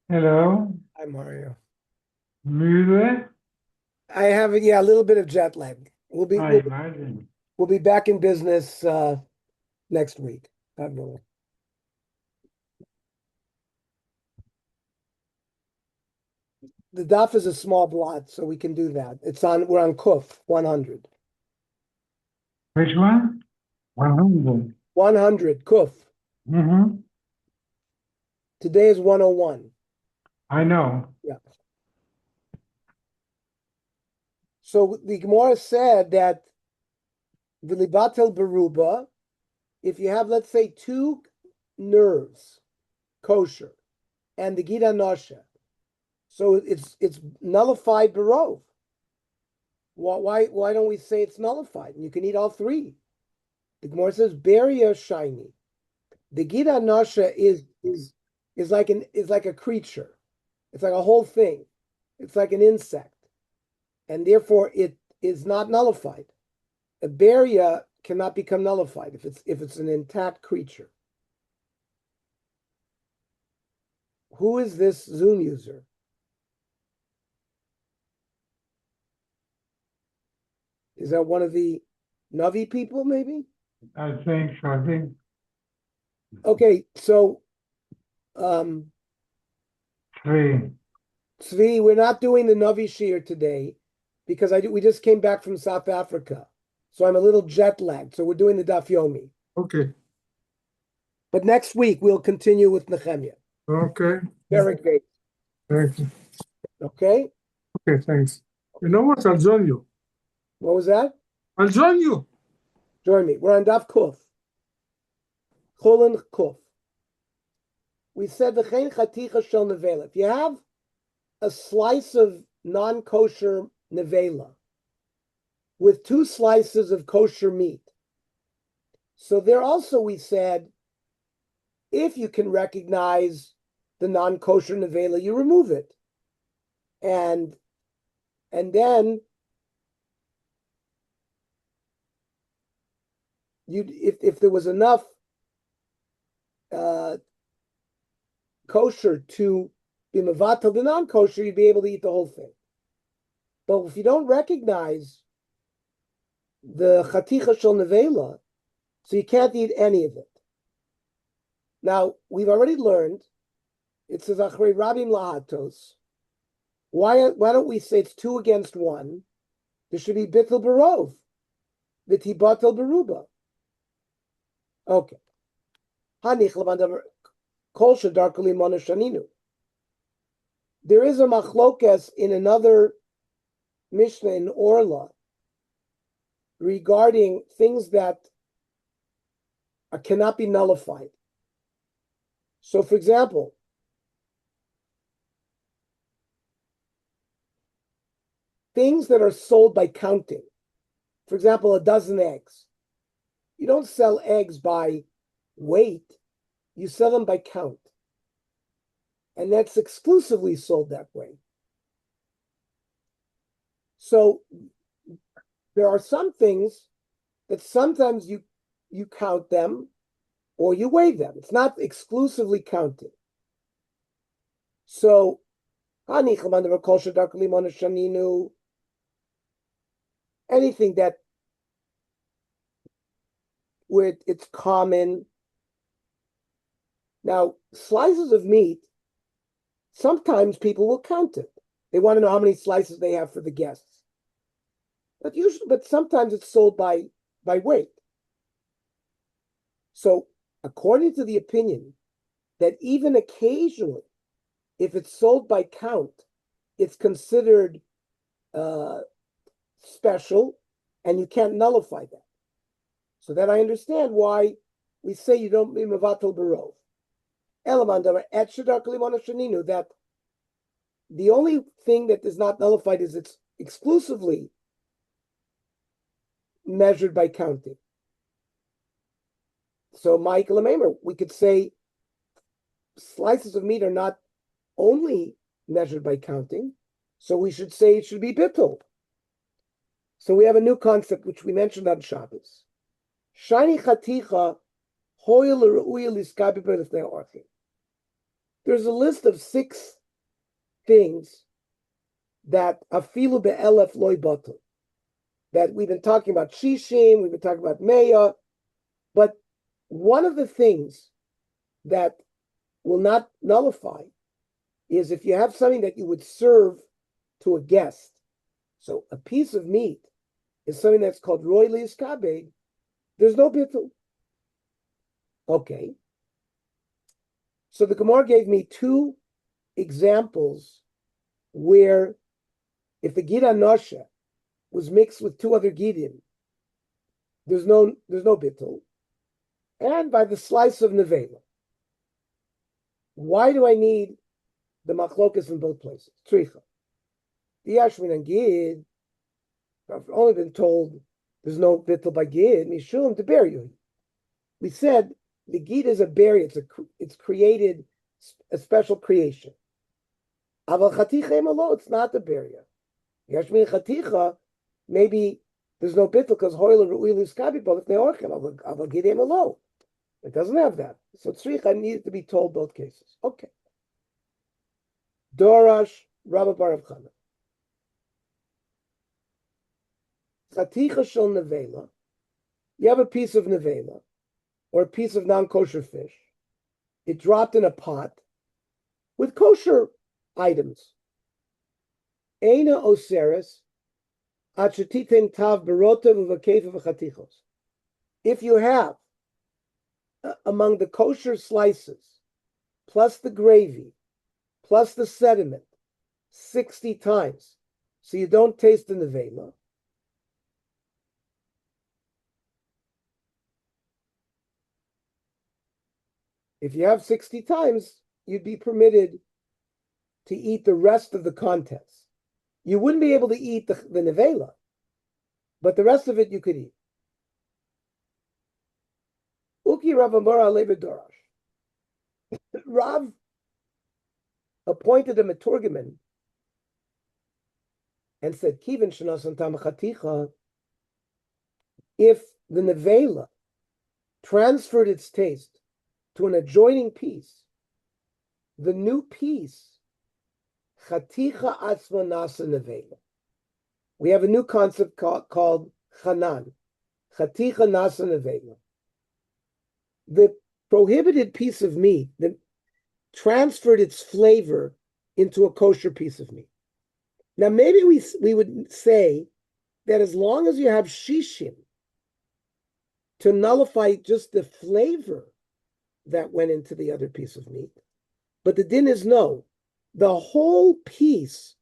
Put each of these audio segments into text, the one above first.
Hello, Hi, Mario. müde? I have a little bit of jet lag. We'll be I we'll, imagine. we'll be back in business next week. God willing. The daf is a small blot, so we can do that. We're on Kuf 100. Which one? 100. 100 Kuf. Mm-hmm. Today is 101. I know. Yeah. So the Gemara said that v'libatel beruba, if you have, let's say, two nerves, kosher, and the gida nosha, so it's nullified berov. Why don't we say it's nullified and you can eat all three? The Gemara says beria shiny. The gida nasha is like a creature. It's like a whole thing. It's like an insect, and therefore it is not nullified. A beria cannot become nullified if it's an intact creature. Who is this Zoom user? Is that one of the Navi people, maybe? I think so. I think Okay, so um, three. Tzvi, we're not doing the Navi Shir today because we just came back from South Africa. So I'm a little jet lagged. So we're doing the Daf Yomi. Okay. But next week we'll continue with Nehemiah. Okay. Very great. Thank you. Okay? Okay, thanks. You know what? I'll join you. What was that? I'll join you. Join me. We're on Daf Kuf. Chullin Kuf. We said the Chen Chaticha Shel Nevela. If you have a slice of non-kosher nevela with two slices of kosher meat. So there also we said, if you can recognize the non-kosher nevela, you remove it. And then if there was enough kosher to be mevatel the non-kosher, you'd be able to eat the whole thing. But if you don't recognize the chaticha shel nevela, so you can't eat any of it. Now, we've already learned, it says achrei rabim lahatos. Why don't we say it's 2 against 1? There should be bittul barov, v'tibatel beruba. Okay. Hanich levandav kol shadar kalimona shaninu. There is a machlokas in another Mishnah in Orla regarding things that cannot be nullified. So, for example, things that are sold by counting. For example, a dozen eggs. You don't sell eggs by weight, you sell them by count. And that's exclusively sold that way. So there are some things that sometimes you count them or you weigh them. It's not exclusively counting. So anything that where it's common. Now, slices of meat, sometimes people will count it. They want to know how many slices they have for the guests. But sometimes it's sold by weight. So, according to the opinion that even occasionally, if it's sold by count, it's considered special, and you can't nullify that. So then I understand why we say you don't be mevatel berov. That the only thing that is not nullified is it's exclusively measured by counting. So, Michael Amemer, we could say slices of meat are not only measured by counting, so we should say it should be bittul. So we have a new concept which we mentioned on Shabbos. Shiny chaticha hoil ru'uya liskabi b'rifnei orchim. There's a list of 6 things that afilu be'elef loy batul, that we've been talking about shishim, we've been talking about meya, but one of the things that will not nullify is if you have something that you would serve to a guest. So a piece of meat is something that's called roy liiskabed. There's no bittul. Okay. So the Gemara gave me 2 examples where if the gid anosha was mixed with 2 other gidim, there's no bittul, and by the slice of nevela. Why do I need the machlokas in both places? Tricha. The Yashmin and Gid, I've only been told there's no bittul by Gid, Mishum to bury you. We said the Gid is a berry, it's created, a special creation. Aval chaticha emalo, it's not the berry. Yashmin chaticha, maybe there's no bittul because hoyle ru'il iskabi both neorchem, aval Gid emalo. It doesn't have that. So tzricha needed to be told both cases. Okay. Dorash Rabba Barav Chana. Chaticha shel nevela. You have a piece of nevela or a piece of non-kosher fish. It dropped in a pot with kosher items. Eina oseres achetitin tav berota v'vakefa v'chatichos. If you have among the kosher slices, plus the gravy, plus the sediment, 60 times, so you don't taste the nevela. If you have 60 times, you'd be permitted to eat the rest of the contents. You wouldn't be able to eat the nevela, but the rest of it you could eat. Uki Rav Amar Alei B'Dorash. Rav appointed a meturgeman and said, Kivin shenasan tam chaticha, if the nevela transferred its taste to an adjoining piece, the new piece, chaticha atzma nasa nevela. We have a new concept called chanan, chaticha nasa nevela. The prohibited piece of meat that transferred its flavor into a kosher piece of meat. Now, maybe we would say that as long as you have shishim to nullify just the flavor that went into the other piece of meat, but the din is no, the whole piece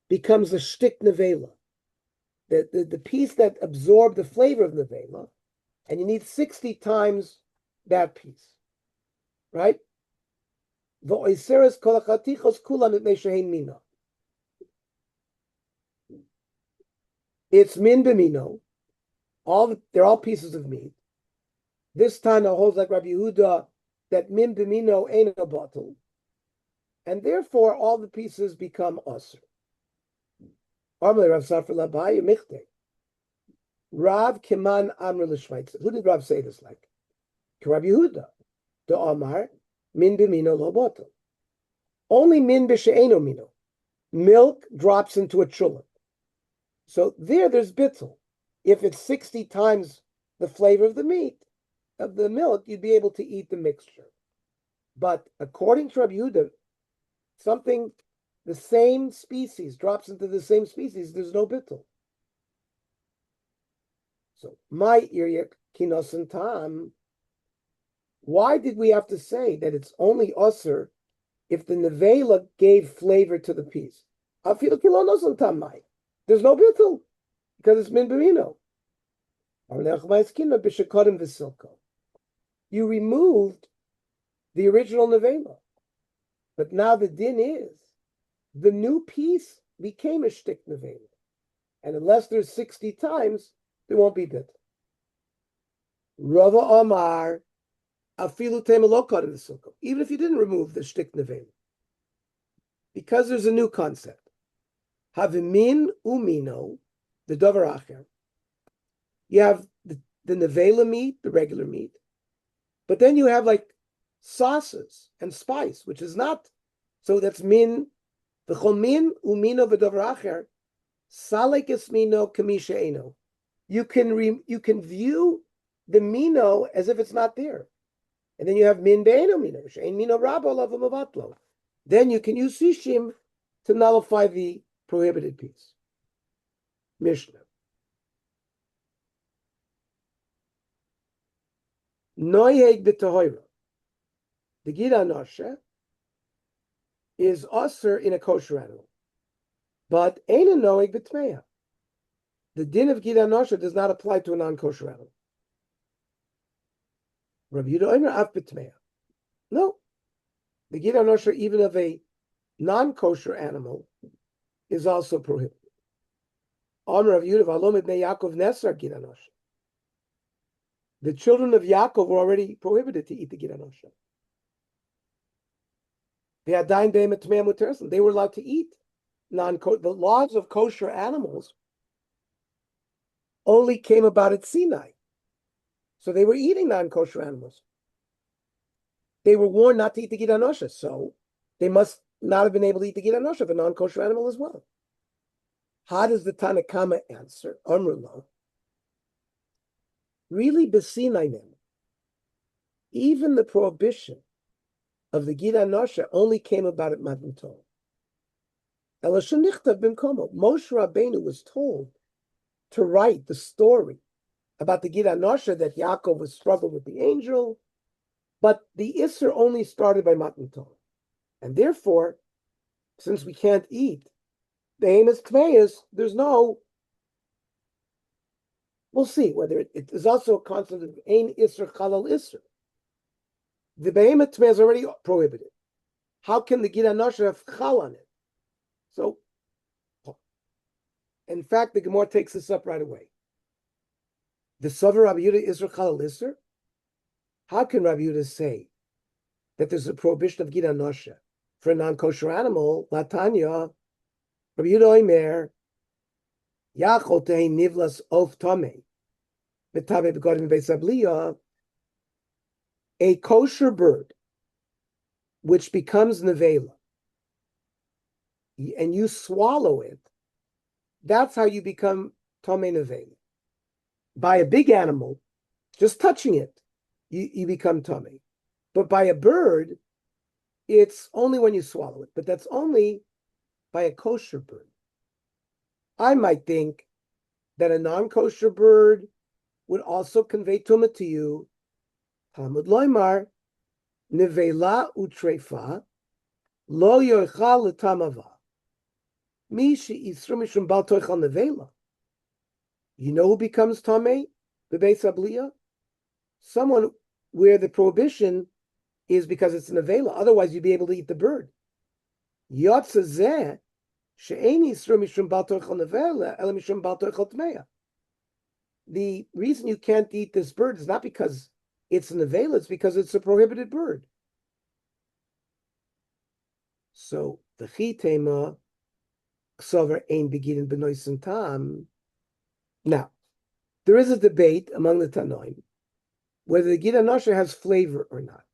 becomes a shtik nevela, the piece that absorbed the flavor of nevela, and you need 60 times that piece, right? It's min b'mino. They're all pieces of meat. This Tana holds like Rabbi Yehuda that min b'mino ain't a bottle, and therefore all the pieces become aser. Rav Kiman Amr l'Shmeitzer. Who did Rav say this like? Rabbi Yehuda, the Omar, min b'mino lo bottle. Only min b'she'eno mino. Milk drops into a chullin. So there's bittul. If it's 60 times the flavor of the meat, of the milk, you'd be able to eat the mixture. But according to Rabbi Yehuda, something, the same species, drops into the same species, there's no bittul. So, my iryak kinosan tam. Why did we have to say that it's only usher if the nevela gave flavor to the piece? There's no bittul because it's min b'mino. You removed the original nevela, but now the din is the new piece became a shtik nevela, and unless there's 60 times, there won't be bittul. Rava Omar. Even if you didn't remove the shtik nevela, because there's a new concept. Havimin umino, the davar acher. You have the nevela meat, the regular meat, but then you have like sauces and spice, which is not. So that's min, v'chol min umino v'dover acher, salek es mino kamisha eno. You can view the mino as if it's not there. And then you have min be'eno mino, she'en mino rabo lav mavatlo. Then you can use sishim to nullify the prohibited piece. Mishnah. Noyeg b'tahoira. The gid anosha is usher in a kosher animal, but ain't a noeg b'tmeya. The din of gid anosha does not apply to a non-kosher animal. Rabbi Yehuda Omer af b'tmeya. No, the gid anosha even of a non-kosher animal is also prohibited. Omer of Yehuda v'alom ibnei Yaakov nesar gid anosha. The children of Yaakov were already prohibited to eat the gid anosha. They were allowed to eat non-kosher. The laws of kosher animals only came about at Sinai. So they were eating non-kosher animals. They were warned not to eat the gid anosha, so they must not have been able to eat the gid anosha of a non-kosher animal as well. How does the Tanakama answer? Amrullah. Really, b'Sinai, even the prohibition of the gid anosha only came about at Matan Torah. Moshe Rabbeinu was told to write the story about the gid anosha that Yaakov was struggling with the angel, but the Isser only started by Matan Torah. And therefore, since we can't eat the Amos Tveis, there's no, we'll see whether it is also a concept of Ein Isser Chalal Isser. The Behemoth Tmei is already prohibited. How can the gid anosha have chal on it? So, in fact, the Gemara takes this up right away. The Sover Rabbi Yehuda Isser Chalal Isser? How can Rabbi Yehuda say that there's a prohibition of gid anosha for a non-kosher animal? Latanya, Rabbi Yehuda Omer, Yachol Tehi Nivlas Of Tomei, Metabe Begodim Beis Abliya. A kosher bird, which becomes nevela, and you swallow it, that's how you become tomei nevela. By a big animal, just touching it, you become tomei. But by a bird, it's only when you swallow it. But that's only by a kosher bird. I might think that a non-kosher bird would also convey tumah to you. Talmud loymar, nevela utrefa, lo yochal letamava. Mi she'isru mishum bal toichal nevela. You know who becomes tamei? Bebeis abliya? Someone where the prohibition is because it's nevela. Otherwise, you'd be able to eat the bird. Yotze zeh she'ein yisru mishum bal toichal nevela, ela mishum bal toichal tmeya. The reason you can't eat this bird is not because it's an nevela, it's because it's a prohibited bird. So the chitema ksover ein begidin benoisen tam. Now, there is a debate among the Tanoim whether the gid anosha has flavor or not.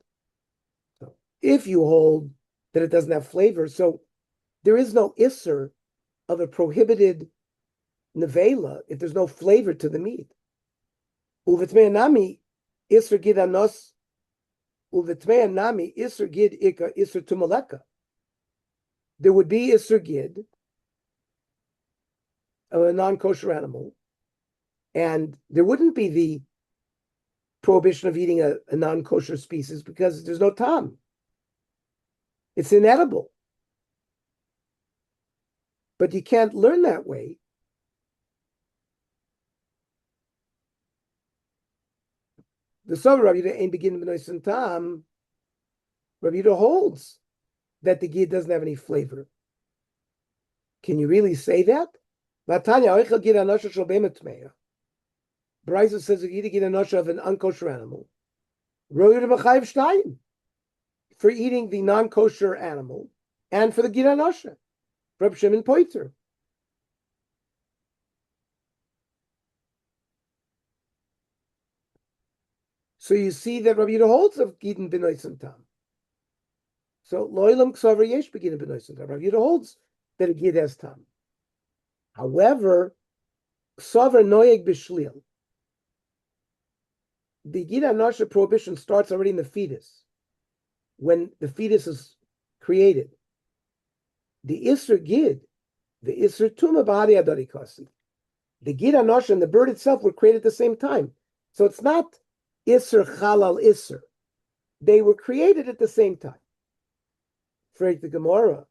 So if you hold that it doesn't have flavor, so there is no isser of a prohibited nevela if there's no flavor to the meat. Uvetmei nami isser gid anos, uvetmei nami isser gid ika isser tumaleka. There would be isser gid of a non-kosher animal, and there wouldn't be the prohibition of eating a non-kosher species because there's no tam. It's inedible. But you can't learn that way. The Sover Rabbi Yehuda ain't beginning b'noisen tam. Rabbi Yehuda holds that the gid doesn't have any flavor. Can you really say that? Brisa says you eat a gid anosha of an unkosher animal. For eating the non-kosher animal and for the gid anosha. Reb Shimon Poiter. So you see that Rabbi Yehuda holds of Gidin b'noisim tam. So lo'ilam ksaver yesh b'gidin b'noisim tam. Rabbi Yehuda holds that a gid has tam. However, ksaver noyeg b'shlil. The gid anosha prohibition starts already in the fetus, when the fetus is created. The isser gid, the isser tuma b'hadi adari kasi. The gid anosha and the bird itself were created at the same time. So it's not isser chalal isser. They were created at the same time. Frag the Gemara,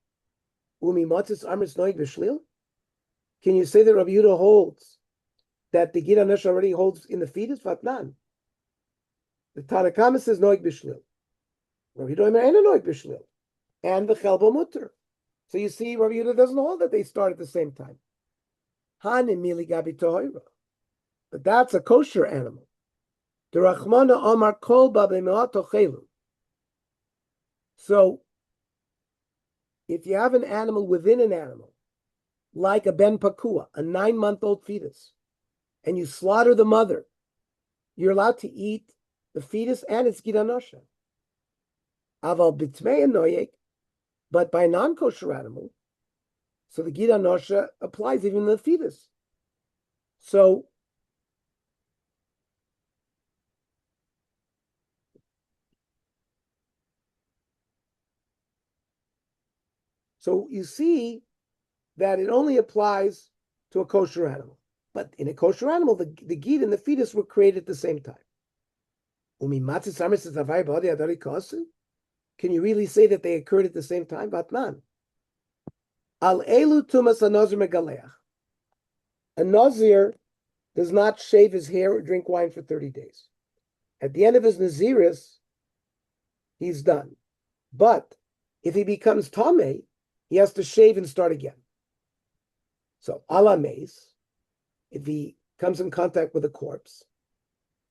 umi matzis amris noig b'shlil? Can you say that Rabbi Yehuda holds that the gid anosha already holds in the fetus? Vatnan. The Tanakama says noig b'shlil. Rabbi Yehuda ain't noig b'shlil. And the chelbo mutter. So you see, Rabbi Yehuda doesn't hold that they start at the same time. Hanim mili gabi tohira. But that's a kosher animal. The Rachmana Omar kol ba b'me'ato chelu. So, if you have an animal within an animal, like a ben pakua, a 9-month-old fetus, and you slaughter the mother, you're allowed to eat the fetus and its gid anosha. Aval b'tmei noyek, but by a non-kosher animal, so the gid anosha applies even to the fetus. So you see that it only applies to a kosher animal. But in a kosher animal, the gid and the fetus were created at the same time. Can you really say that they occurred at the same time? Batman. Al elu tumas anozir megaleach. A nazir does not shave his hair or drink wine for 30 days. At the end of his naziris, he's done. But if he becomes tameh, he has to shave and start again. So ala meis, if he comes in contact with a corpse,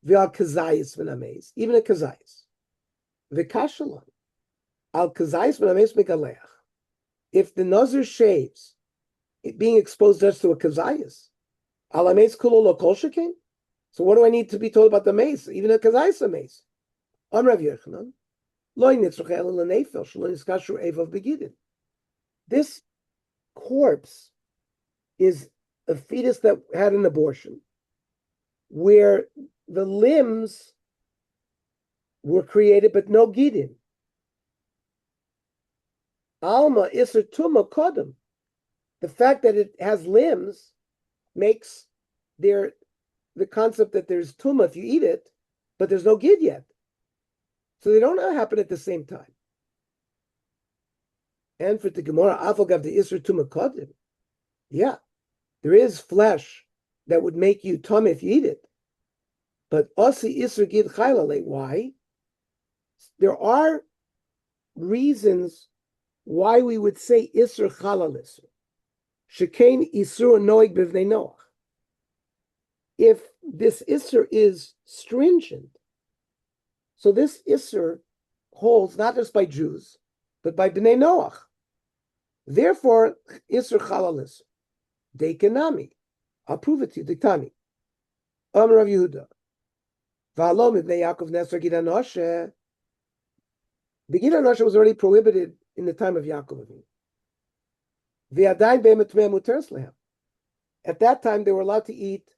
v'al kazayis v'nameis, even a kazayis, v'kashalon, al kazayis v'nameis megaleach. If the nazir shaves, it being exposed just to a kazayis, ala meis kulo lo kol shekein. So what do I need to be told about the mace? Even a kazayis a mace. Amrav Yochanan, lo nitzrach ela lenefel shelo niskashu evav begidin. This corpse is a fetus that had an abortion, where the limbs were created, but no gidin. Alma iser tuma kodem. The fact that it has limbs makes the concept that there's tuma if you eat it, but there's no gid yet. So they don't happen at the same time. And for the Gemara, Afagav the Isra Tuma Kodim. Yeah, there is flesh that would make you tum if you eat it. But Osi Isra Gid Chaylale. Why? There are reasons why we would say Isra Chalal Isra. Shekain Isra Noig Bivnei Noach. If this Isra is stringent, so this Isra holds not just by Jews, but by Bnei Noach. Therefore, Isra Chalal Isra. Dekanami. I'll prove it to you. Diktani. Amar Rav Yehuda. V'halom ibnei Yaakov Nesar Gid Anoshe. The Gid Anoshe was already prohibited in the time of Yaakov Avinu. V'yadayin be'em etmei muteres lehem. At that time, they were allowed to eat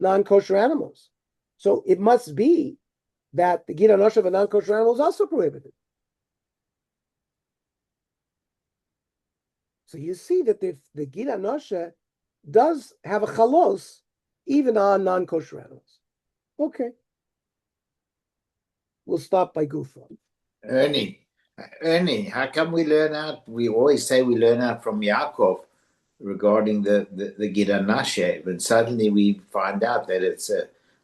non-kosher animals. So it must be that the Gid Anoshe of a non-kosher animal is also prohibited. So you see that the Gid Anoshe does have a chalos even on non-kosher animals. Okay. We'll stop by Gufa. Ernie, how come we learn out? We always say we learn out from Yaakov regarding the Gid Anoshe, but suddenly we find out that it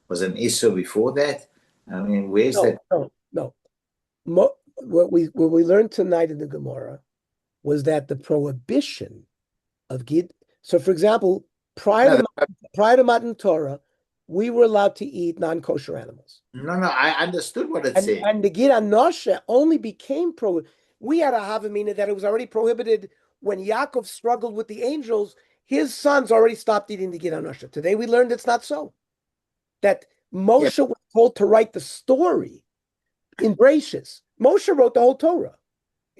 was an Issur before that. I mean, where's that? No. What we learned tonight in the Gemara was that the prohibition of Gid. So, for example, prior to Matan Torah, we were allowed to eat non-kosher animals. No, I understood what it said. And the Gid Anoshe only became prohibited. We had a Havamina that it was already prohibited when Yaakov struggled with the angels. His sons already stopped eating the Gid Anoshe. Today we learned it's not so. That Moshe was told to write the story in Bereshis. Moshe wrote the whole Torah.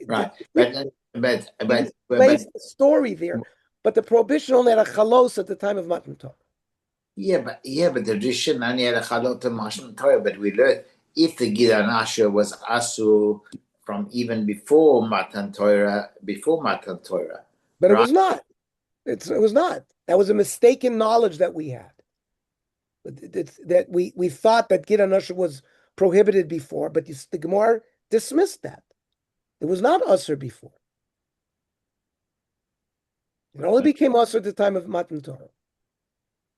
Right. He But placed the story there, but the prohibition only had a chalos at the time of Matan Torah. but the Rishon only had a chalot and Matan Torah, but we learned if the Gidan Asher was asu from even before Matan Torah, But it right? was not. It was not. That was a mistaken knowledge that we had. That we thought that Gidan Asher was prohibited before, but the Gemara dismissed that. It was not Asr before. It only became Asr at the time of Matan Torah.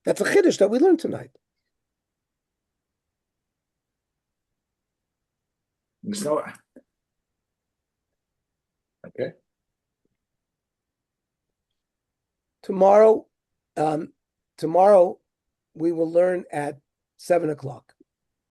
That's a chiddush that we learned tonight. So, okay. Tomorrow we will learn at 7:00.